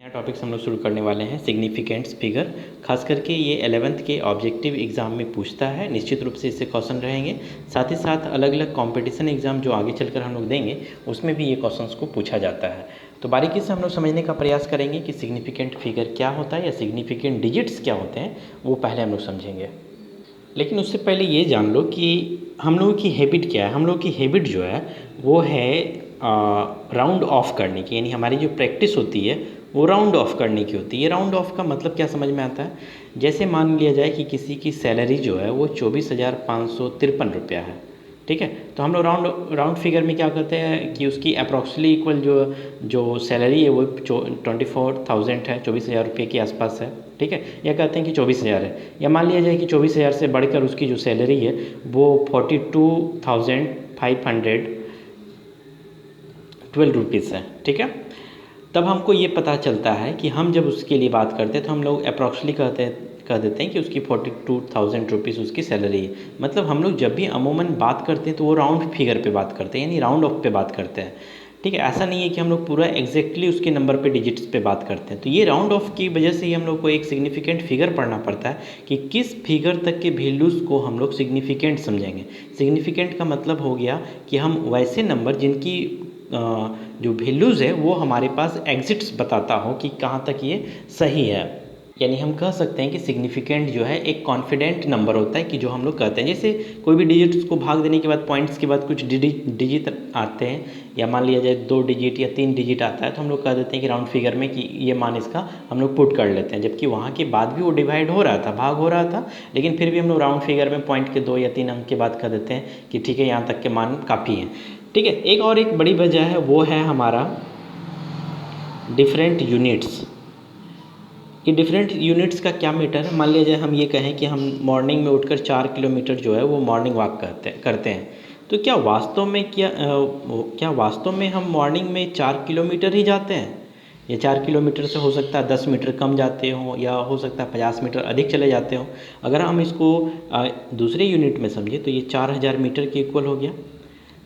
Topics हम लोग शुरू करने वाले हैं सिग्निफिकेंट्स फिगर। खास करके ये 11th के ऑब्जेक्टिव एग्ज़ाम में पूछता है, निश्चित रूप से इससे क्वेश्चन रहेंगे। साथ ही साथ अलग अलग कंपटीशन एग्ज़ाम जो आगे चलकर हम लोग देंगे उसमें भी ये क्वेश्चंस को पूछा जाता है। तो बारीकी से हम लोग समझने का प्रयास करेंगे कि सिग्निफिकेंट फिगर क्या होता है या सिग्निफिकेंट डिजिट्स क्या होते हैं, वो पहले हम लोग समझेंगे। लेकिन उससे पहले ये जान लो कि हम लोगों की हैबिट क्या है। हम लोगों की हैबिट जो है वो है राउंड ऑफ करने की, यानी हमारी जो प्रैक्टिस होती है वो राउंड ऑफ करने की होती है। ये राउंड ऑफ का मतलब क्या समझ में आता है, जैसे मान लिया जाए कि किसी की सैलरी जो है वो 24,553 रुपया है, ठीक है। तो हम लोग राउंड फिगर में क्या करते हैं कि उसकी अप्रॉक्सली इक्वल जो सैलरी है वो 24,000 है, 24,000 रुपये के आसपास है, ठीक है। या कहते हैं कि 24,000 है, या मान लिया जाए कि 24,000 से बढ़कर उसकी जो सैलरी है वो 42,512 रुपीज़ है, ठीक है। तब हमको ये पता चलता है कि हम जब उसके लिए बात करते हैं तो हम लोग अप्रॉक्सली कह देते हैं कि उसकी 42,000 रुपीज़ उसकी सैलरी है। मतलब हम लोग जब भी अमूमन बात करते हैं तो वो राउंड फिगर पे बात करते हैं, यानी राउंड ऑफ पे बात करते हैं, ठीक है। ऐसा नहीं है कि हम लोग पूरा एग्जैक्टली उसके नंबर पे डिजिट्स पे बात करते हैं। तो ये राउंड ऑफ की वजह से ही हम लोग को एक सिग्निफिकेंट फिगर पढ़ना पड़ता है कि किस फिगर तक के वैल्यूज़ को हम लोग सिग्निफिकेंट समझेंगे। सिग्निफिकेंट का मतलब हो गया कि हम वैसे नंबर जिनकी जो वैल्यूज़ है वो हमारे पास एग्जिट्स बताता हो कि कहाँ तक ये सही है। यानी हम कह सकते हैं कि सिग्निफिकेंट जो है एक कॉन्फिडेंट नंबर होता है कि जो हम लोग कहते हैं, जैसे कोई भी डिजिट्स को भाग देने के बाद पॉइंट्स के बाद कुछ डिजिट आते हैं, या मान लिया जाए 2 डिजिट या 3 डिजिट आता है तो हम लोग कह देते हैं कि राउंड फिगर में कि ये मान इसका हम लोग पुट कर लेते हैं। जबकि वहाँ के बाद भी वो डिवाइड हो रहा था, भाग हो रहा था, लेकिन फिर भी हम लोग राउंड फिगर में पॉइंट के 2 या 3 अंक के बाद कह देते हैं कि ठीक है यहाँ तक के मान काफ़ी हैं, ठीक है। एक बड़ी वजह है वो है हमारा डिफरेंट यूनिट्स। ये डिफरेंट यूनिट्स का क्या मैटर है। मान लिया जाए हम ये कहें कि हम मॉर्निंग में उठकर 4 किलोमीटर जो है वो मॉर्निंग वॉक करते हैं, तो क्या वास्तव में हम मॉर्निंग में 4 किलोमीटर ही जाते हैं, या 4 किलोमीटर से हो सकता है 10 मीटर कम जाते हों, या हो सकता है 50 मीटर अधिक चले जाते हों। अगर हम इसको दूसरे यूनिट में समझें तो ये 4,000 मीटर के इक्वल हो गया।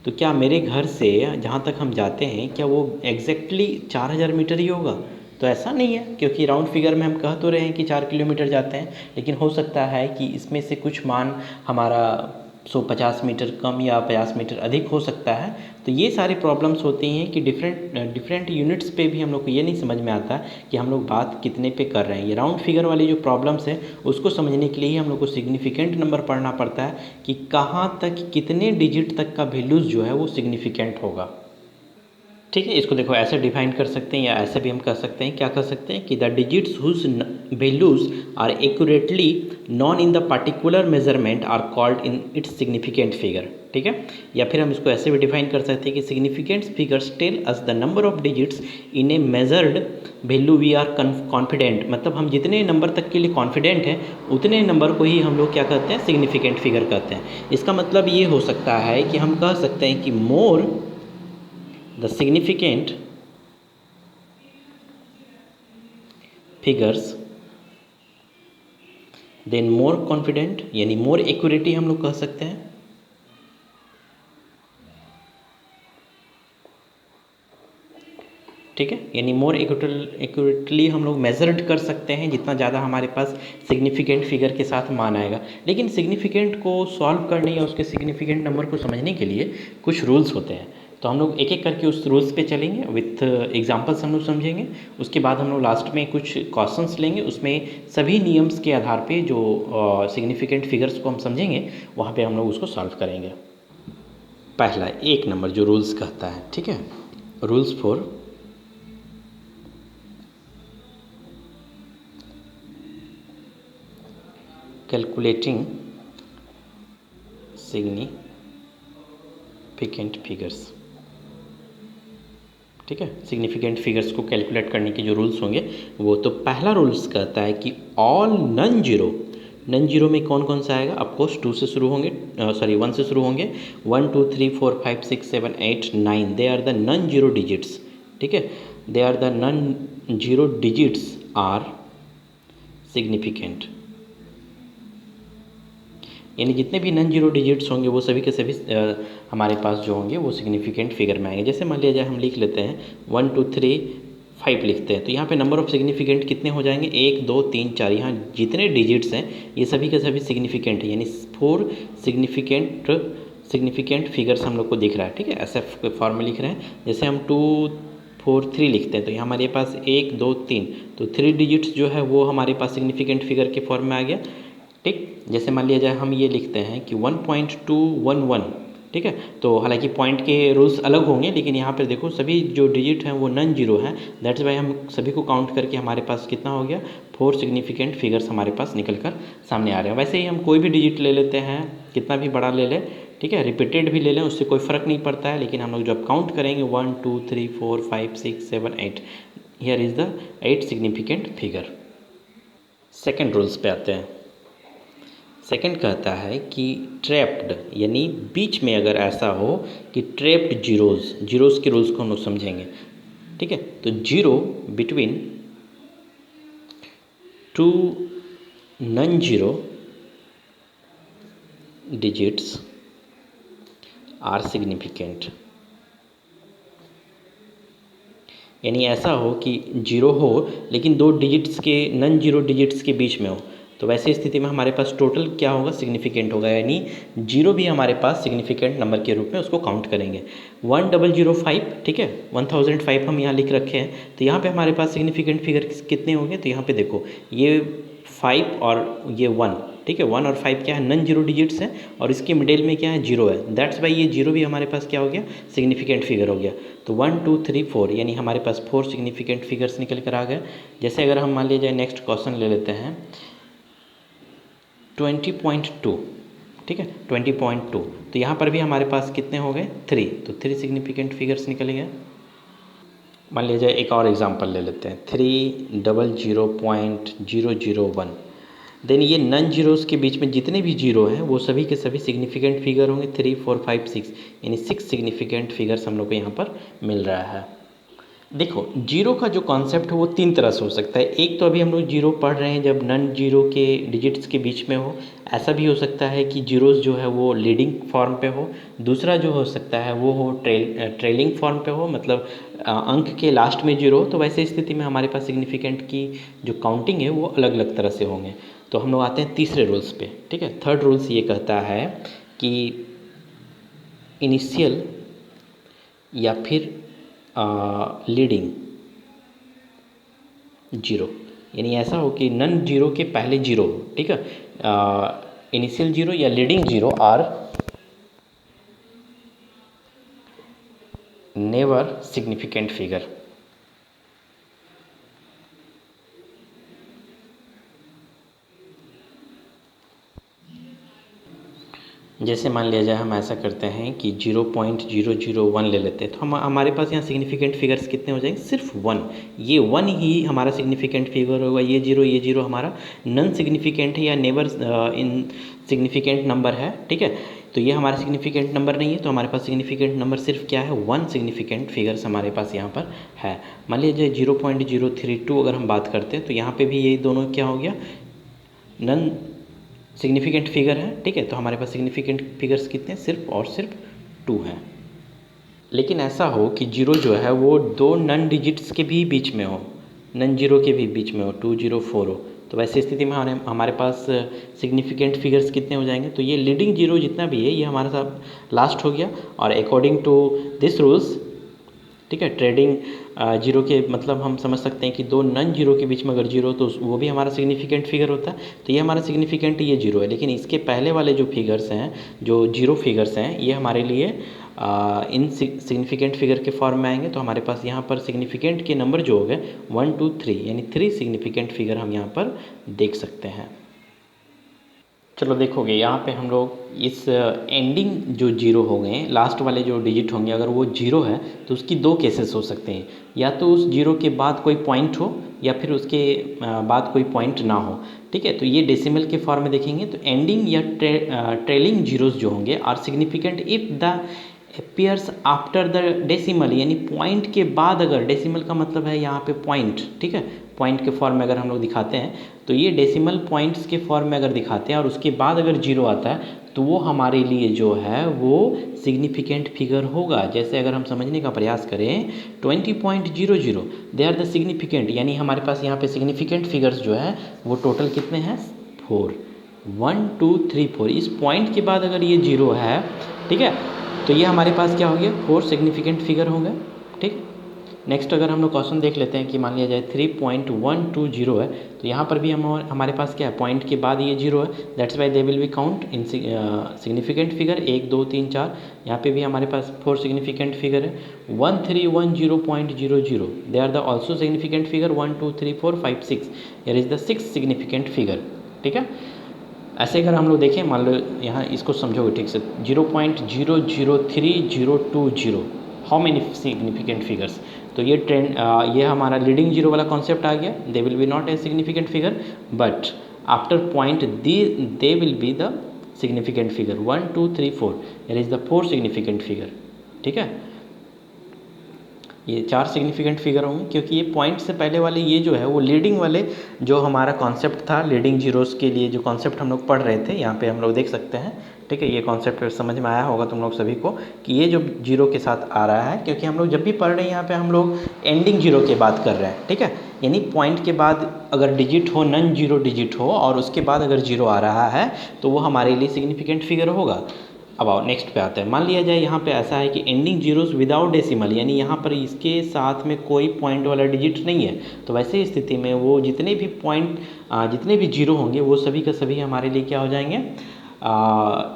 तो क्या मेरे घर से जहाँ तक हम जाते हैं क्या वो एग्जैक्टली 4,000 मीटर ही होगा? तो ऐसा नहीं है, क्योंकि राउंड फिगर में हम कह तो रहे हैं कि 4 किलोमीटर जाते हैं, लेकिन हो सकता है कि इसमें से कुछ मान हमारा 150 मीटर कम या 50 मीटर अधिक हो सकता है। तो ये सारी प्रॉब्लम्स होती हैं कि डिफरेंट यूनिट्स पे भी हम लोग को ये नहीं समझ में आता कि हम लोग बात कितने पे कर रहे हैं। ये राउंड फिगर वाली जो प्रॉब्लम्स है उसको समझने के लिए ही हम लोग को सिग्निफिकेंट नंबर पढ़ना पड़ता है कि कहाँ तक कितने डिजिट तक का वैल्यूज़ जो है वो सिग्निफिकेंट होगा, ठीक है। इसको देखो ऐसे डिफाइन कर सकते हैं, या ऐसे भी हम कह सकते हैं, क्या कह सकते हैं कि the digits whose values are accurately known in the particular measurement are called in its significant figure, ठीक है। या फिर हम इसको ऐसे भी डिफाइन कर सकते हैं कि significant figures tell us the number of digits in a measured value we are confident. मतलब हम जितने नंबर तक के लिए कॉन्फिडेंट हैं उतने नंबर को ही हम लोग क्या कहते हैं, सिग्निफिकेंट फिगर कहते हैं। इसका मतलब ये हो सकता है कि हम कह सकते हैं कि मोर the significant figures then more confident, यानी more accuracy हम लोग कह सकते हैं, ठीक है। यानी मोर एक्यूरेटली हम लोग मेजर्ड कर सकते हैं जितना ज़्यादा हमारे पास सिग्निफिकेंट फिगर के साथ मान आएगा। लेकिन सिग्निफिकेंट को सॉल्व करने या उसके सिग्निफिकेंट नंबर को समझने के लिए कुछ रूल्स होते हैं। तो हम लोग एक एक करके उस रूल्स पे चलेंगे, विथ एग्जांपल्स हम लोग समझेंगे। उसके बाद हम लोग लास्ट में कुछ क्वेश्चंस लेंगे, उसमें सभी नियम्स के आधार पे जो सिग्निफिकेंट फिगर्स को हम समझेंगे वहाँ पे हम लोग उसको सॉल्व करेंगे। पहला 1 नंबर जो रूल्स कहता है, ठीक है, rules for calculating significant figures, ठीक है। सिग्निफिकेंट फिगर्स को कैलकुलेट करने के जो रूल्स होंगे वो, तो पहला रूल्स कहता है कि ऑल नॉन जीरो में कौन कौन सा आएगा, ऑफकोर्स 2 से शुरू होंगे, 1 से शुरू होंगे, 1 2 3 4 5 6 7 8 9 they are the non zero digits, ठीक है। They are the non zero digits are significant, यानी जितने भी नॉन जीरो डिजिट्स होंगे वो सभी के सभी हमारे पास जो होंगे वो सिग्निफिकेंट फिगर में आएंगे। जैसे मान लिया जाए हम लिख लेते हैं 1 2 3 5 लिखते हैं, तो यहाँ पे नंबर ऑफ़ सिग्निफिकेंट कितने हो जाएंगे, 1 2 3 4। यहाँ जितने डिजिट्स हैं ये सभी के सभी सिग्निफिकेंट है, यानी 4 सिग्निफिकेंट फिगर्स हम लोग को दिख रहा है। ठीक है, ऐसे फॉर्म में लिख रहे हैं। जैसे हम 2 4 3 लिखते हैं तो यहाँ हमारे पास 1 2 3, तो 3 डिजिट्स जो है वो हमारे पास सिग्निफिकेंट फिगर के फॉर्म में आ गया। ठीक, जैसे मान लिया जाए हम ये लिखते हैं कि 1.211। ठीक है, तो हालांकि पॉइंट के रूल्स अलग होंगे, लेकिन यहाँ पर देखो सभी जो डिजिट हैं वो नॉन जीरो हैं। दैट्स वाई हम सभी को काउंट करके हमारे पास कितना हो गया, 4 सिग्निफिकेंट फिगर्स हमारे पास निकल कर सामने आ रहे हैं। वैसे ही हम कोई भी डिजिट ले लेते हैं, कितना भी बड़ा ले लें, ठीक है, रिपीटेड भी ले लें, उससे कोई फ़र्क नहीं पड़ता है। लेकिन हम लोग जब काउंट करेंगे 1 2 3 4 5 6 7 8, here is the 8 significant figure. Second rules पे आते हैं। सेकंड कहता है कि ट्रैप्ड, यानी बीच में अगर ऐसा हो कि ट्रैप्ड जीरोज़ के रूल्स को हम लोग समझेंगे। ठीक है, तो zero between two non zero digits are significant, यानी ऐसा हो कि जीरो हो लेकिन दो डिजिट्स के नॉन जीरो डिजिट्स के बीच में हो, तो वैसे स्थिति में हमारे पास टोटल क्या होगा, सिग्निफिकेंट होगा, यानी जीरो भी हमारे पास सिग्निफिकेंट नंबर के रूप में उसको काउंट करेंगे। 1005, ठीक है, 1005 हम यहाँ लिख रखे हैं, तो यहाँ पे हमारे पास सिग्निफिकेंट फिगर कितने होंगे, तो यहाँ पे देखो ये 5 और ये 1, ठीक है, 1 और 5 क्या है, नॉन जीरो डिजिट्स हैं, और इसके मिडिल में क्या है, जीरो है। दैट्स वाई ये जीरो भी हमारे पास क्या हो गया, सिग्निफिकेंट फिगर हो गया। तो 1 2 3 4, यानी हमारे पास 4 सिग्निफिकेंट फिगर्स निकल कर आ गए। जैसे अगर हम मान लीजिए नेक्स्ट क्वेश्चन ले लेते हैं 20.2, ठीक है, 20.2, तो यहाँ पर भी हमारे पास कितने हो गए, 3, तो 3 सिग्निफिकेंट फिगर्स निकल गए। मान लीजिए एक और एग्जांपल ले लेते हैं 300.001। देन ये नॉन जीरोज़ के बीच में जितने भी जीरो हैं वो सभी के सभी सिग्निफिकेंट फिगर होंगे, 3 4 5 6, यानी 6 सिग्निफिकेंट फिगर्स हम लोग को यहाँ पर मिल रहा है। देखो जीरो का जो कॉन्सेप्ट है वो 3 तरह से हो सकता है। एक तो अभी हम लोग जीरो पढ़ रहे हैं जब नॉन जीरो के डिजिट्स के बीच में हो, ऐसा भी हो सकता है कि जीरोज़ जो है वो लीडिंग फॉर्म पे हो। दूसरा जो हो सकता है वो हो ट्रेलिंग फॉर्म पे हो, मतलब अंक के लास्ट में जीरो हो। तो वैसे स्थिति में हमारे पास सिग्निफिकेंट की जो काउंटिंग है वो अलग अलग तरह से होंगे। तो हम लोग आते हैं तीसरे रूल्स पे, ठीक है। थर्ड रूल्स ये कहता है कि इनिशियल या फिर लीडिंग जीरो, यानी ऐसा हो कि नॉन जीरो के पहले जीरो हो, ठीक है, इनिशियल जीरो या leading zero are never significant figure. जैसे मान लिया जाए हम ऐसा करते हैं कि 0.001 ले लेते हैं, तो हम हमारे पास यहाँ सिग्निफिकेंट फिगर्स कितने हो जाएंगे, सिर्फ 1। ये 1 ही हमारा सिग्निफिकेंट फिगर होगा। ये जीरो हमारा नॉन सिग्निफिकेंट है या नेवर इन सिग्निफिकेंट नंबर है, ठीक है। तो ये हमारा सिग्निफिकेंट नंबर नहीं है, तो हमारे पास सिग्निफिकेंट नंबर सिर्फ क्या है, 1 सिग्निफिकेंट फिगर्स हमारे पास यहाँ पर है। मान लीजिए 0.032 अगर हम बात करते हैं तो यहाँ पर भी ये दोनों क्या हो गया, नॉन सिग्निफिकेंट फिगर है, ठीक है। तो हमारे पास सिग्निफिकेंट फिगर्स कितने हैं, सिर्फ और सिर्फ 2 हैं। लेकिन ऐसा हो कि जीरो जो है वो दो नॉन डिजिट्स के भी बीच में हो, नॉन जीरो के भी बीच में हो, 204 हो, तो वैसे स्थिति में हमारे पास सिग्निफिकेंट फिगर्स कितने हो जाएंगे। तो ये लीडिंग जीरो जितना भी है ये हमारा साथ लास्ट हो गया। और अकॉर्डिंग टू दिस रूल्स, ठीक है, ट्रेडिंग जीरो के मतलब हम समझ सकते हैं कि दो नॉन जीरो के बीच में अगर जीरो तो वो भी हमारा सिग्निफिकेंट फिगर होता है। तो ये हमारा सिग्निफिकेंट ये जीरो है, लेकिन इसके पहले वाले जो फिगर्स हैं, जो जीरो फिगर्स हैं, ये हमारे लिए इन सिग्निफिकेंट फिगर के फॉर्म में आएंगे। तो हमारे पास यहाँ पर सिग्निफिकेंट के नंबर जो हो गए 1 2 3, यानी 3 सिग्निफिकेंट फिगर हम यहाँ पर देख सकते हैं। चलो देखोगे यहाँ पे हम लोग इस एंडिंग जो जीरो हो गए, लास्ट वाले जो डिजिट होंगे अगर वो जीरो है तो उसकी दो केसेस हो सकते हैं, या तो उस जीरो के बाद कोई पॉइंट हो या फिर उसके बाद कोई पॉइंट ना हो, ठीक है। तो ये डेसिमल के फॉर्म में देखेंगे तो एंडिंग या ट्रेलिंग जीरोस जो होंगे are significant if the appears after the decimal, यानी पॉइंट के बाद, अगर डेसिमल का मतलब है यहाँ पे पॉइंट, ठीक है, पॉइंट के फॉर्म में अगर हम लोग दिखाते हैं तो ये डेसिमल पॉइंट्स के फॉर्म में अगर दिखाते हैं और उसके बाद अगर जीरो आता है तो वो हमारे लिए जो है वो सिग्निफिकेंट फिगर होगा। जैसे अगर हम समझने का प्रयास करें 20.00 दे आर द सिग्निफिकेंट, यानी हमारे पास यहाँ पे सिग्निफिकेंट फिगर्स जो है वो टोटल कितने हैं 4, 1 2 3 4। इस पॉइंट के बाद अगर ये 0 है, ठीक है, तो ये हमारे पास क्या हो गया 4 सिग्निफिकेंट फिगर होंगे। ठीक, नेक्स्ट अगर हम लोग क्वेश्चन देख लेते हैं कि मान लिया जाए 3.120 है, तो यहाँ पर भी हमारे पास क्या है पॉइंट के बाद ये 0 है, that's why they will be count in significant figure 1 2 3 4। यहाँ पे भी हमारे पास 4 सिग्निफिकेंट फिगर है। 1310.00 they are the also significant figure 1 2 3 4 5 6, here is the 6 significant figure. ठीक है, ऐसे अगर हम लोग देखें, मान लो यहाँ इसको समझोगे ठीक से 0.003020, हाउ मेनी सिग्निफिकेंट फिगर्स, तो ये ट्रेंड ये हमारा लीडिंग जीरो वाला कॉन्सेप्ट आ गया। They will be not a significant figure but after point they will be the significant figure 1 2 3 4, here is the 4 significant figure. ठीक है, ये 4 सिग्निफिकेंट फिगर होंगे क्योंकि ये पॉइंट से पहले वाले ये जो है वो लीडिंग वाले जो हमारा कॉन्सेप्ट था, लीडिंग जीरोस के लिए जो कॉन्सेप्ट हम लोग पढ़ रहे थे, यहाँ पे हम लोग देख सकते हैं। ठीक है, ये कॉन्सेप्ट समझ में आया होगा तुम लोग सभी को कि ये जो जीरो के साथ आ रहा है, क्योंकि हम लोग जब भी पढ़ रहे हैं यहाँ पे हम लोग एंडिंग जीरो की बात कर रहे हैं। ठीक है, यानी पॉइंट के बाद अगर डिजिट हो, नन जीरो डिजिट हो और उसके बाद अगर जीरो आ रहा है तो वो हमारे लिए सिग्निफिकेंट फिगर होगा। अब आओ नेक्स्ट पे आते हैं। मान लिया जाए यहाँ पे ऐसा है कि एंडिंग जीरोस विदाउट डेसिमल, यानी यहाँ पर इसके साथ में कोई पॉइंट वाला डिजिट नहीं है, तो वैसे स्थिति में वो जितने भी पॉइंट जितने भी जीरो होंगे वो सभी का सभी हमारे लिए क्या हो जाएंगे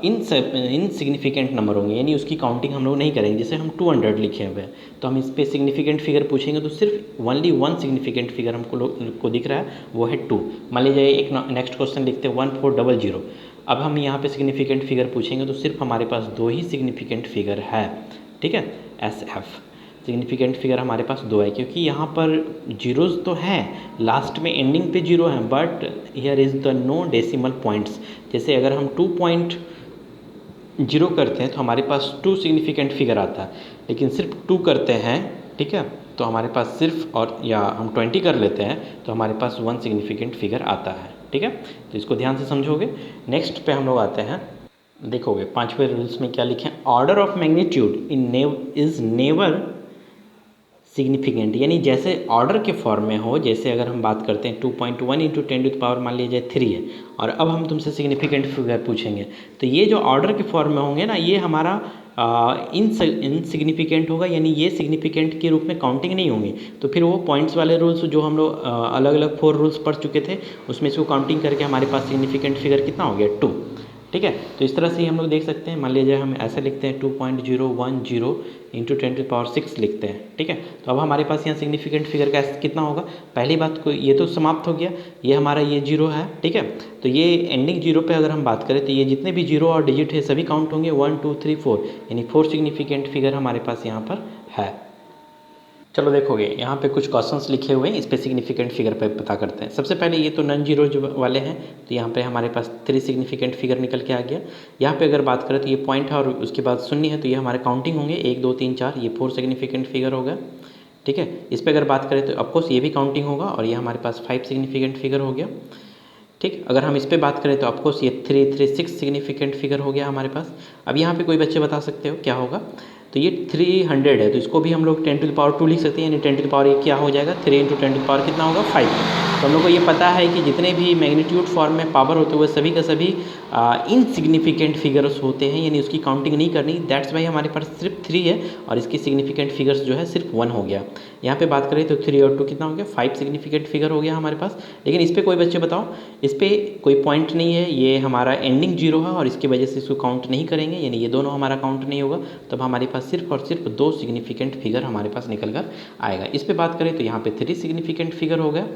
इनसिग्निफिकेंट नंबर होंगे, यानी उसकी काउंटिंग हम लोग नहीं करेंगे। जैसे हम 200 लिखे हुए हैं तो हम इस पर सिग्निफिकेंट फिगर पूछेंगे तो सिर्फ ओनली 1 सिग्निफिकेंट फिगर हमको दिख रहा है, वो है 2। मान लीजिए एक नेक्स्ट क्वेश्चन लिखते हैं 1400, अब हम यहाँ पे सिग्निफिकेंट फिगर पूछेंगे तो सिर्फ हमारे पास 2 ही सिग्निफिकेंट फिगर है। ठीक है, SF सिग्निफिकेंट फिगर हमारे पास 2 है क्योंकि यहाँ पर जीरोज़ तो हैं, लास्ट में एंडिंग पे जीरो हैं, but here is the no decimal points. जैसे अगर हम 2.0 करते हैं तो हमारे पास 2 सिग्निफिकेंट फिगर आता है, लेकिन सिर्फ 2 करते हैं, ठीक है, तो हमारे पास सिर्फ, और या हम 20 कर लेते हैं तो हमारे पास 1 सिग्निफिकेंट फिगर आता है। ठीक है, तो इसको ध्यान से समझोगे। नेक्स्ट पे हम लोग आते हैं, देखोगे 5वें रूल्स में क्या लिखे, order of magnitude is never significant, यानी जैसे ऑर्डर के फॉर्म में हो। जैसे अगर हम बात करते हैं 2.1 इंटू 10⁻, मान लीजिए 3 है, और अब हम तुमसे सिग्निफिकेंट फिगर पूछेंगे तो ये जो ऑर्डर के फॉर्म में होंगे ना, ये हमारा इनसिग्निफिकेंट होगा, यानी ये सिग्निफिकेंट के रूप में काउंटिंग नहीं होंगी। तो फिर वो पॉइंट्स वाले रूल्स जो हम लोग अलग अलग 4 रूल्स पढ़ चुके थे, उसमें इसको काउंटिंग करके हमारे पास सिग्निफिकेंट फिगर कितना हो गया 2। ठीक है, तो इस तरह से ही हम लोग देख सकते हैं। मान लीजिए हम ऐसे लिखते हैं 2.010 इंटू 10⁻6 लिखते हैं। ठीक है, तो अब हमारे पास यहाँ सिग्निफिकेंट फिगर का कितना होगा, पहली बात को ये तो समाप्त हो गया, ये हमारा ये जीरो है। ठीक है, तो ये एंडिंग जीरो पे अगर हम बात करें तो ये जितने भी जीरो और डिजिट है सभी काउंट होंगे 1 2 3 4, यानी 4 सिग्निफिकेंट फिगर हमारे पास यहाँ पर है। चलो देखोगे यहाँ पे कुछ क्वेश्चंस लिखे हुए हैं, इस पे सिग्निफिकेंट फिगर पे पता करते हैं। सबसे पहले ये तो नन जीरो वाले हैं, तो यहाँ पे हमारे पास 3 सिग्निफिकेंट फिगर निकल के आ गया। यहाँ पे अगर बात करें तो ये पॉइंट है और उसके बाद शून्य है, तो ये हमारे काउंटिंग होंगे 1 2 3 4, ये 4 सिग्निफिकेंट फिगर होगा। ठीक है, इस पर अगर बात करें तो ऑफकोर्स ये भी काउंटिंग होगा और ये हमारे पास 5 सिग्निफिकेंट फिगर हो गया। ठीक, अगर हम इस पर बात करें तो ऑफकोर्स ये 6 सिग्निफिकेंट फिगर हो गया हमारे पास। अब यहाँ पे कोई बच्चे बता सकते हो क्या होगा, तो ये 300 है, तो इसको भी हम लोग 10⁻² लिख सकते हैं, यानी 10⁻1 क्या हो जाएगा 3 इंटू 10⁻ कितना होगा 5। तो हम लोग को ये पता है कि जितने भी मैग्नीट्यूड फॉर्म में पावर होते हैं वो सभी का सभी इनसिग्निफिकेंट फिगर्स होते हैं, यानी उसकी काउंटिंग नहीं करनी। दैट्स वाई हमारे पास सिर्फ 3 है और इसकी सिग्निफिकेंट फिगर्स जो है सिर्फ 1 हो गया। यहाँ पे बात करें तो 3 और 2 कितना हो गया 5 सिग्निफिकेंट फिगर हो गया हमारे पास। लेकिन इस पर कोई बच्चे बताओ, इस पर कोई पॉइंट नहीं है, ये हमारा एंडिंग जीरो है और इसकी वजह से इसको काउंट नहीं करेंगे, यानी ये दोनों हमारा काउंट नहीं होगा। तब हमारे पास सिर्फ और सिर्फ 2 सिग्निफिकेंट फिगर हमारे पास निकल कर आएगा। इस पे बात करें तो यहाँ पे 3 सिग्निफिकेंट फिगर हो गया।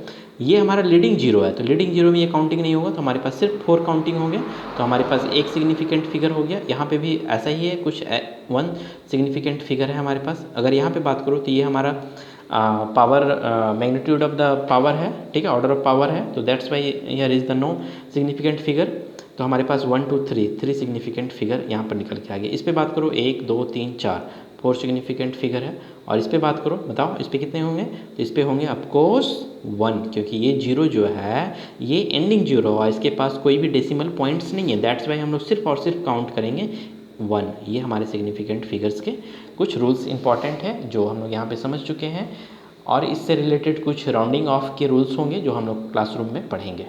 ये हमारा लीडिंग जीरो है, तो लीडिंग जीरो में ये काउंटिंग नहीं होगा, तो हमारे पास सिर्फ 4 काउंटिंग हो गया, तो हमारे पास 1 सिग्निफिकेंट फिगर हो गया। यहाँ पे भी ऐसा ही है, कुछ 1 सिग्निफिकेंट फिगर है हमारे पास। अगर यहाँ पे बात करूँ तो ये हमारा power magnitude of the power है, ठीक है, ऑर्डर ऑफ पावर है, तो that's why here is the no significant figure. तो हमारे पास 1 2 3 सिग्निफिकेंट फिगर यहाँ पर निकल के आ गया। इस पर बात करो 1 2 3 4, 4 सिग्निफिकेंट फिगर है। और इस पे बात करो, बताओ इस पे कितने होंगे? तो इस पे होंगे ऑफकोर्स 1, क्योंकि ये जीरो जो है ये एंडिंग जीरो है, इसके पास कोई भी डेसिमल पॉइंट्स नहीं है, दैट्स वाई हम लोग सिर्फ और सिर्फ काउंट करेंगे 1। ये हमारे सिग्निफिकेंट फिगर्स के कुछ रूल्स इंपॉर्टेंट है जो हम लोग यहाँ पे समझ चुके हैं, और इससे रिलेटेड कुछ राउंडिंग ऑफ के रूल्स होंगे जो हम लोग क्लासरूम में पढ़ेंगे।